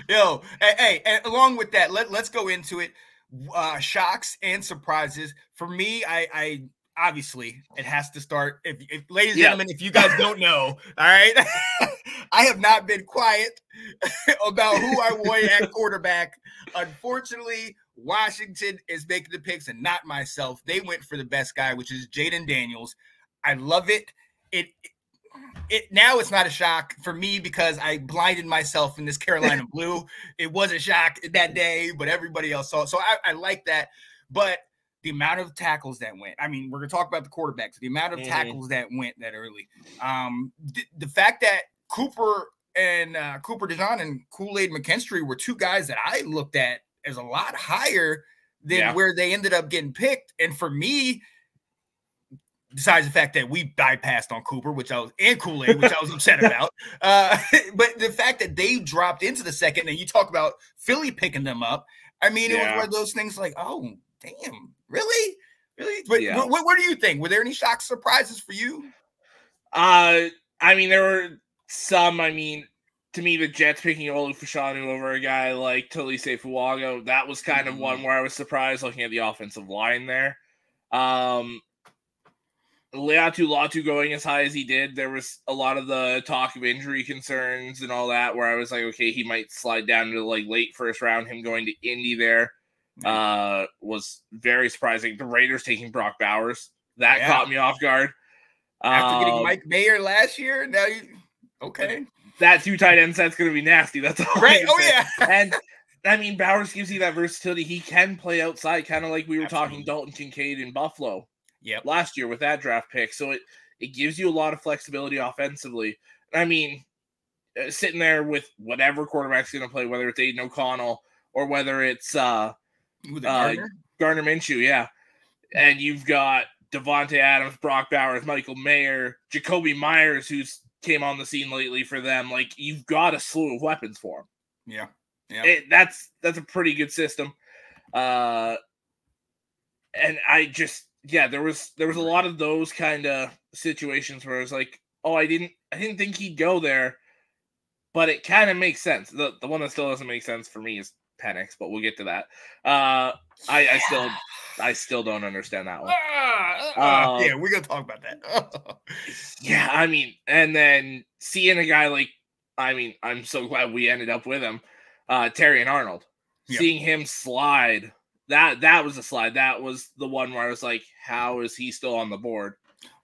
Yo, hey, and along with that, let's go into it. Shocks and surprises. For me, I obviously it has to start. If ladies and gentlemen, if you guys don't know, all right, I have not been quiet about who I want at quarterback. Unfortunately, Washington is making the picks and not myself. They went for the best guy, which is Jaden Daniels. I love it. It now it's not a shock for me because I blinded myself in this Carolina blue. It was a shock that day, but everybody else saw it. So I like that. But the amount of tackles that went, I mean, we're going to talk about the quarterbacks, the amount of tackles that went that early. The fact that Cooper DeJean and Kool-Aid McKinstry were two guys that I looked at as a lot higher than where they ended up getting picked. And for me, besides the fact that we bypassed on Cooper, and Kool-Aid, which I was upset about. But the fact that they dropped into the second, and you talk about Philly picking them up. I mean, it was one of those things like, oh, damn, really? But what do you think? Were there any shock surprises for you? I mean, there were some. I mean, to me, the Jets picking Olu Fashanu over a guy like Tolise Fuaga, that was kind of one where I was surprised looking at the offensive line there. Leatu Latu going as high as he did, there was a lot of the talk of injury concerns and all that where I was like, okay, he might slide down to like late first round. Him going to Indy there was very surprising. The Raiders taking Brock Bowers, that caught me off guard. After getting Mike Mayer last year, now okay. That two tight end set's going to be nasty. That's all right. Oh, yeah. And I mean, Bowers gives you that versatility. He can play outside, kind of like we were talking Dalton Kincaid in Buffalo. Last year with that draft pick. So it gives you a lot of flexibility offensively. I mean, sitting there with whatever quarterback's going to play, whether it's Aiden O'Connell or whether it's Gardner Minshew, and you've got Devontae Adams, Brock Bowers, Michael Mayer, Jacoby Myers, who's came on the scene lately for them. Like, you've got a slew of weapons for him. That's a pretty good system. And I just... there was a lot of those kind of situations where I was like, oh, I didn't think he'd go there, but it kind of makes sense. The one that still doesn't make sense for me is Penix, but we'll get to that. I still don't understand that one. We're gonna talk about that. I mean, and then seeing a guy like, I mean, I'm so glad we ended up with him, Terrion Arnold, seeing him slide. That was a slide. That was the one where I was like, how is he still on the board?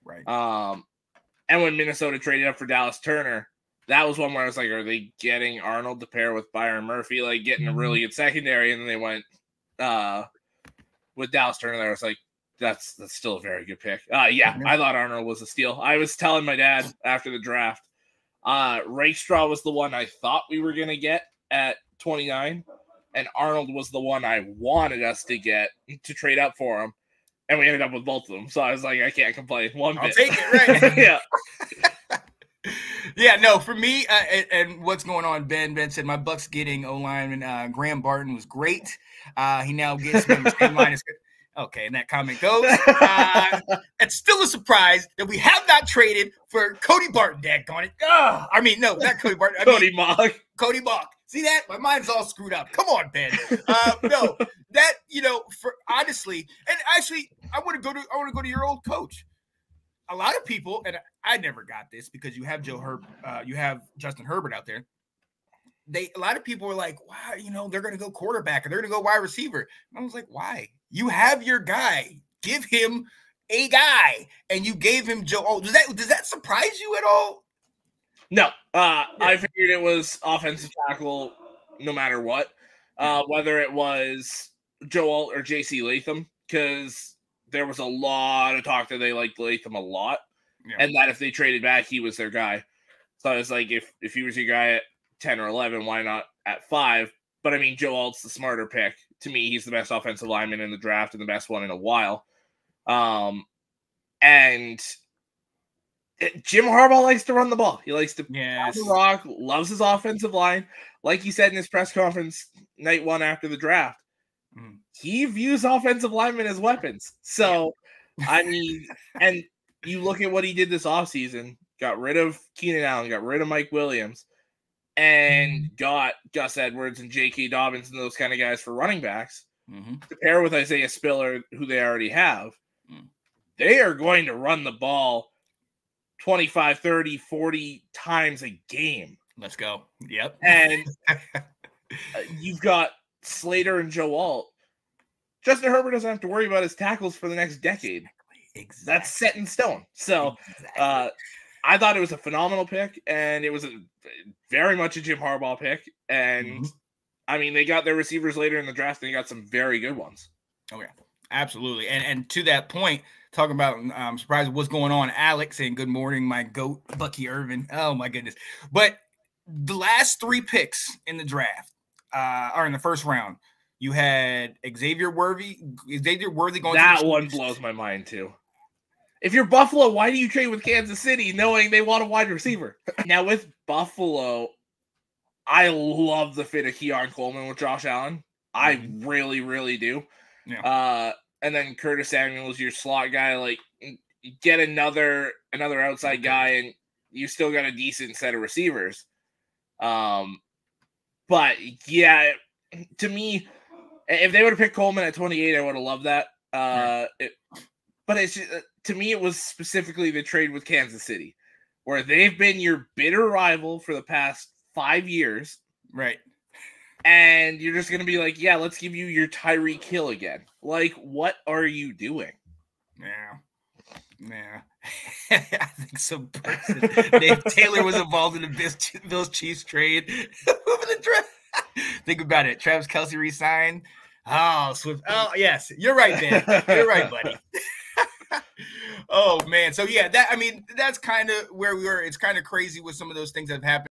Right. And when Minnesota traded up for Dallas Turner, that was one where I was like, are they getting Arnold to pair with Byron Murphy, like getting a really good secondary? And then they went with Dallas Turner there. I was like, that's still a very good pick. I thought Arnold was a steal. I was telling my dad after the draft, Rakestraw was the one I thought we were going to get at 29. And Arnold was the one I wanted us to get to trade up for him. And we ended up with both of them. So I was like, I can't complain one bit. I'll take it, right? No, for me, and what's going on, Ben said my Bucks getting O-lineman Graham Barton was great. He now gets the same line as... Okay, and that comment goes. It's still a surprise that we have not traded for Cody Barton, daggone it. I mean, no, not Cody Barton. Cody Mock. Cody Mock. See that? My mind's all screwed up. Come on, Ben. No, that, for honestly, and actually, I want to go to your old coach. A lot of people, and I never got this because you have you have Justin Herbert out there. A lot of people were like, wow, they're going to go quarterback and they're going to go wide receiver. And I was like, why? You have your guy. Give him a guy. And you gave him Joe. Oh, does that surprise you at all? No. I figured it was offensive tackle no matter what. Whether it was Joe Alt or J.C. Latham, because there was a lot of talk that they liked Latham a lot. And that if they traded back, he was their guy. So I was like, if he was your guy at 10 or 11, why not at 5? But I mean, Joe Alt's the smarter pick. To me, he's the best offensive lineman in the draft and the best one in a while. And Jim Harbaugh likes to run the ball. He likes to pass the rock, loves his offensive line. Like he said in his press conference night one after the draft, he views offensive linemen as weapons. So, I mean, and you look at what he did this offseason, got rid of Keenan Allen, got rid of Mike Williams. and got Gus Edwards and J.K. Dobbins and those kind of guys for running backs, to pair with Isaiah Spiller, who they already have, they are going to run the ball 25, 30, 40 times a game. Let's go. Yep. And you've got Slater and Joe Alt. Justin Herbert doesn't have to worry about his tackles for the next decade. Exactly. That's set in stone. So I thought it was a phenomenal pick, and it was very much a Jim Harbaugh pick. And I mean, they got their receivers later in the draft, and they got some very good ones. Oh, yeah, absolutely. And to that point, talking about surprise, what's going on, Alex, saying good morning, my GOAT, Bucky Irvin. Oh, my goodness. But the last 3 picks in the draft are in the first round. You had Xavier Worthy going. That one blows my mind too. If you're Buffalo, why do you trade with Kansas City knowing they want a wide receiver? Now with Buffalo, I love the fit of Keon Coleman with Josh Allen. I really, really do. Yeah. And then Curtis Samuel is your slot guy. Like, get another outside guy, and you still got a decent set of receivers. But yeah, to me, if they would have picked Coleman at 28, I would have loved that. But it's just, to me, it was specifically the trade with Kansas City, where they've been your bitter rival for the past 5 years. Right. And you're just going to be like, yeah, let's give you your Tyreek Hill again. Like, what are you doing? Yeah. I think some person named Taylor was involved in the Bills Chiefs trade. Think about it. Travis Kelce resigned. Oh, Swift. Oh, yes. You're right, man. You're right, buddy. Oh, man. So, yeah, that's kind of where we were. It's kind of crazy with some of those things that have happened.